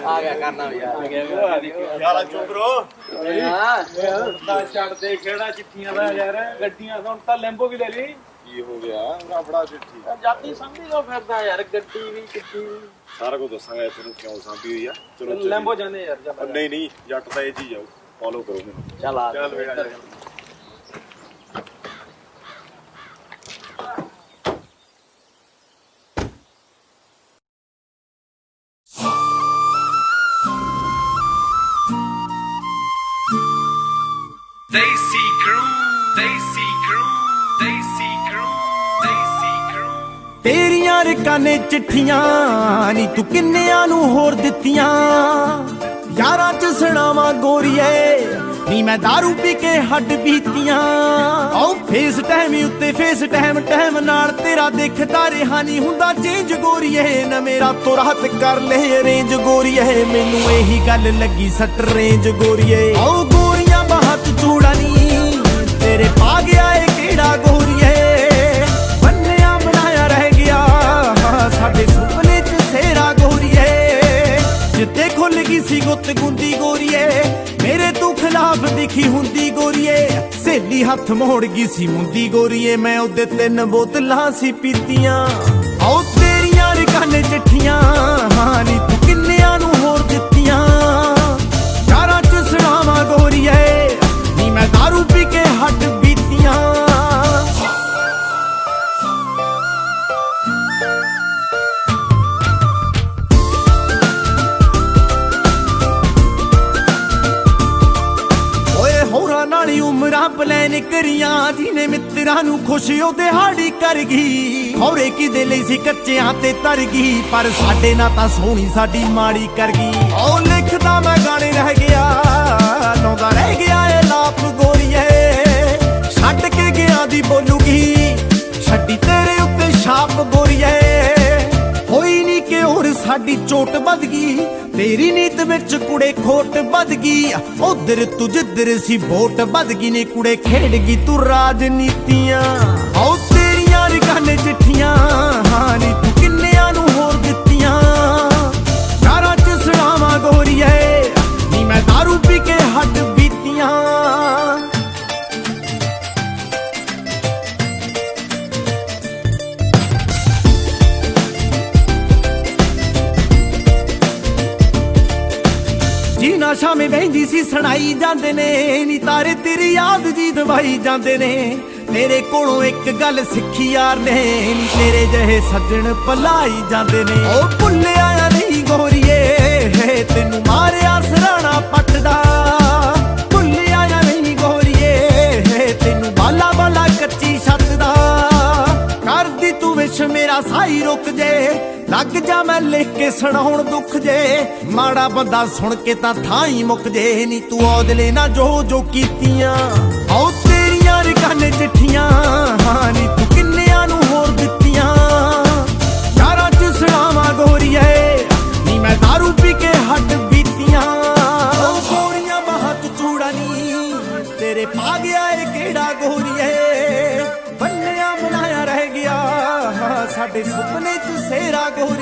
ਆ ਗਿਆ ਕਰਨਾ ਵੀ ਯਾਰਾ ਚੁੱਪ ਰੋ ਛੱਡ ਦੇ ਕਿਹੜਾ ਚਿੱਠੀਆਂ ਦਾ ਯਾਰ ਗੱਡੀਆਂ ਹੁਣ ਤਾਂ ਲੈਂਬੋ ਵੀ ਲੈ ਲਈ ਕੀ ਹੋ ਗਿਆ ਆਪਣਾ ਚਿੱਠੀ ਜਾਤੀ ਸਮਝੀ ਲੋ ਫਿਰਦਾ ਯਾਰ ਗੱਡੀ ਵੀ ਚਿੱਠੀ ਵੀ ਸਾਰਾ ਕੁਝ ਦੱਸਾਂਗਾ ਤੈਨੂੰ ਕਿਉਂ ਸਾਂਭੀ ਹੋਈ ਆ ਚਲੋ ਲੈਂਬੋ ਜਾਂਦੇ ਯਾਰ ਚੱਲ ਨਹੀਂ ਨਹੀਂ ਜੱਟ ਤਾਂ ਇਹ ਚੀਜ਼ ਆਓ ਫੋਲੋ ਕਰੋ ਮੈਨੂੰ ਚੱਲ ਆ ਚੱਲ ਵੇ ਆ ਜਾ Daisy Crew, Daisy Crew, Daisy Crew, Daisy Crew. ਤੇਰੀਆਂ ਰਕਾਂ ਨੇ ਚਿੱਠੀਆਂ ਨੀ ਤੂੰ ਕਿੰਨਿਆਂ ਨੂੰ ਹੋਰ ਦਿੱਤੀਆਂ ਯਾਰਾਂ ਚ ਸੁਣਾਵਾਂ ਗੋਰੀਏ ਨੀ ਮੈਂ ਦਾਰੂ ਪੀ ਕੇ ਹੱਡ ਬੀਤੀਆਂ ਆਓ ਫੇਸ ਟਾਈਮ ਉੱਤੇ ਫੇਸ ਟਾਈਮ ਨਾਲ ਤੇਰਾ ਦੇਖਦਾ ਰਿਹਾ ਨਹੀਂ ਹੁੰਦਾ ਚੇਂਜ ਗੋਰੀਏ ਨਾ ਮੇਰਾ ਤੋਂ ਰਾਤ ਕਰ ਲੈ ਅਰੇਂਜ ਗੋਰੀਏ ਮੈਨੂੰ ਇਹੀ ਗੱਲ ਲੱਗੀ ਸੱਟ ਰੇਂਜ ਗੋਰੀਏ ਆਓ ਗੋਰੀਆਂ ਬਾਹਤ ਚੂੜਾ ਨੀ ਤੇਰੇ ਪਾ ਗਿਆ ਏ ਕਿਹੜਾ ਗੋਰੀਏ ਬੰਨਿਆ ਬਣਾਇਆ ਰਹਿ ਗਿਆ ਸਾਡੇ ਸੁਪਨੇ ਚ ਸੇਰਾ ਗੋਰੀਏ ਜਿੱਤੇ ਖੁੱਲ ਗਈ ਸੀ ਗੁੱਤ ਗੁੰਦੀ ਗੋਰੀਏ ਮੇਰੇ ਤੂੰ ਖਿਲਾਫ ਦਿਖੀ ਹੁੰਦੀ ਗੋਰੀਏ ਸਹੇਲੀ ਹੱਥ ਮੋੜ ਗਈ ਸੀ ਮੁੰਦੀ ਗੋਰੀਏ ਮੈਂ ਉਹਦੇ 3 ਬੋਤਲਾਂ ਸੀ ਪੀਤੀਆਂ ਆਓ ਤੇਰੀਆਂ ਰਕਾਂ ਨੇ ਚਿੱਠੀਆਂ ਹਾਂ ਨੀ ਤੂੰ ਕਿੰਨਿਆਂ ਨੂੰ ਹੋਰ ਦਿੱਤੀਆਂ ਯਾਰਾਂ ਚ ਸੁਣਾਵਾਂ ਗੋਰੀਏ ਨੀ ਮੈਂ ਦਾਰੂ ਪੀ ਕੇ ਹੱਡ ਬੀਤੀਆਂ ਨਾਲੀ ਉਮਰਾਂ ਪਲੈਨ ਕਰੀਆਂ ਜਿਹਨੇ ਮਿੱਤਰਾਂ ਨੂੰ ਖੁਸ਼ ਉਹਦੇ ਹਾੜੀ ਕਰ ਗਈ ਖੌਰੇ ਕਿਦੇ ਲਈ ਸੀ ਕੱਚਿਆਂ ਤੇ ਤਰ ਗਈ ਪਰ ਸਾਡੇ ਨਾਲ ਤਾਂ ਸੋਹਣੀ ਸਾਡੀ ਮਾੜੀ ਕਰ ਗਈ ਉਹ ਲਿਖਦਾ ਮੈਂ ਗਾਣੇ ਰਹਿ ਗਿਆ ਲਾਉਂਦਾ ਰਹਿ ਗਿਆ ਏ ਲਾਪ ਗੋਰੀਏ ਛੱਡ ਕੇ ਗਿਆ ਦੀ ਬੋਲੂਗੀ ਛੱਡੀ ਤੇਰੇ ਉੱਤੇ ਛਾਪ ਗੋਰੀਏ ਹੋਈ ਨੀ ਕਿ ਹੋਰ ਸਾਡੀ ਚੋਟ ਵੱਧ ਗਈ ਤੇਰੀ ਨੀਤ ਵਿੱਚ ਕੁੜੇ ਖੋਟ ਵੱਧ ਗਈ ਉਧਰ ਤੂੰ ਜਿੱਧਰ ਸੀ ਵੋਟ ਵੱਧ ਗਈ ਨੇ ਕੁੜੇ ਖੇਡ ਗਈ ਤੂੰ ਰਾਜਨੀਤੀਆਂ ਆਓ ਤੇਰੀਆਂ ਰਕਾਂ ਨੇ ਚਿੱਠੀਆਂ ਹਾਂ ਨੀ ਤੂੰ ਕਿੰਨਿਆਂ ਨੂੰ ਹੋਰ ਦਿੱਤੀਆਂ ਯਾਰਾਂ ਚ ਸੁਣਾਵਾਂ ਗੋਰੀਏ ਨੀ ਮੈਂ ਦਾਰੂ ਪੀ ਕੇ ਹੱਡ ਬੀਤੀਆਂ ਜੀਨਾ ਸ਼ਾਮੇ ਬਹਿੰਦੀ ਸੀ ਸੁਣਾਈ ਜਾਂਦੇ ਨੇ ਨੀ ਤਾਰੇ ਤੇਰੀ ਯਾਦ ਜੀ ਦਵਾਈ ਜਾਂਦੇ ਨੇ ਤੇਰੇ ਕੋਲੋਂ ਇੱਕ ਗੱਲ ਸਿੱਖੀ ਯਾਰ ਨੇ ਨੀ ਤੇਰੇ ਜਿਹੇ ਸੱਜਣ ਭਲਾਈ ਜਾਂਦੇ ਨੇ ਉਹ ਭੁੱਲਿਆ ਨਹੀਂ ਗੋਰੀਏ ਤੈਨੂੰ ਮਾਰਿਆ ਸਰਾਣਾ ਪੱਟਦਾ ਭੁੱਲਿਆ ਨਹੀਂ ਗੋਰੀਏ ਤੈਨੂੰ ਬਾਲਾ ਬਾਲਾ ਕੱਚੀ ਛੱਤ ਦਾ ਕਰਦੀ ਤੂੰ ਵਿਸ਼ ਮੇਰਾ ਸਾਈ ਰੁਕ ਜੇ ਲੱਗ ਜਾ ਮੈਂ ਲਿਖ ਕੇ ਸੁਣਾਉਣ ਦੁੱਖ ਜੇ ਮਾੜਾ ਬੰਦਾ ਸੁਣ ਕੇ ਤਾਂ ਥਾਂ ਹੀ ਮੁੱਕ ਜੇ ਨੀ ਤੂੰ ਔਦਲੇ ਨਾ ਜੋ ਕੀਤੀਆਂ ਆਓ ਤੇਰੀਆਂ ਰਕਾਂ ਨੇ ਚਿੱਠੀਆਂ ਹਾਂ ਨੀ ਤੂੰ ਕਿੰਨਿਆਂ ਨੂੰ ਹੋਰ ਦਿੱਤੀਆਂ ਯਾਰਾਂ ਚ ਸੁਣਾਵਾਂ ਗੋਰੀਏ ਨੀ ਮੈਂ ਦਾਰੂ ਪੀ ਕੇ ਹੱਡ ਬੀਤੀਆਂ ਉਹ ਗੋਰੀਆਂ ਬਾਹਤ ਚੂੜਾ ਨੀ ਤੇਰੇ ਪਾ ਗਿਆ ਏ ਕਿਹੜਾ ਗੋਰੀਏ ਬੰਨਿਆ ਬਣਾਇਆ ਰਹਿ ਗਿਆ ਸਾਡੇ ਸੁਪਨੇ ਚ ਸੇਰਾ ਗੋਰੀ